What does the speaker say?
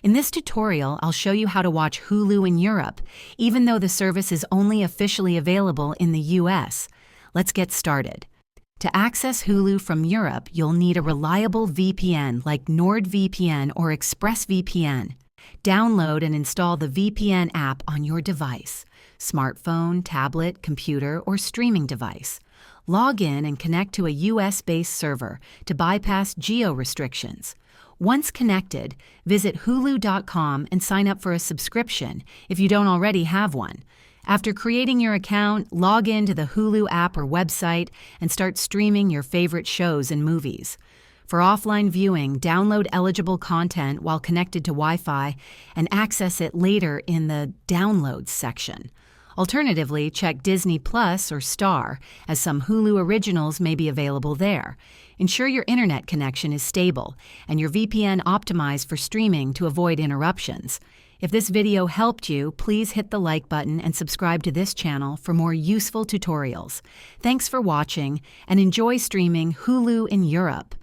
In this tutorial, I'll show you how to watch Hulu in Europe, even though the service is only officially available in the US. Let's get started. To access Hulu from Europe, you'll need a reliable VPN like NordVPN or ExpressVPN. Download and install the VPN app on your device, smartphone, tablet, computer, or streaming device. Log in and connect to a US-based server to bypass geo-restrictions. Once connected, visit Hulu.com and sign up for a subscription if you don't already have one. After creating your account, log in to the Hulu app or website and start streaming your favorite shows and movies. For offline viewing, download eligible content while connected to Wi-Fi and access it later in the Downloads section. Alternatively, check Disney Plus or Star, as some Hulu originals may be available there. Ensure your internet connection is stable and your VPN optimized for streaming to avoid interruptions. If this video helped you, please hit the like button and subscribe to this channel for more useful tutorials. Thanks for watching and enjoy streaming Hulu in Europe.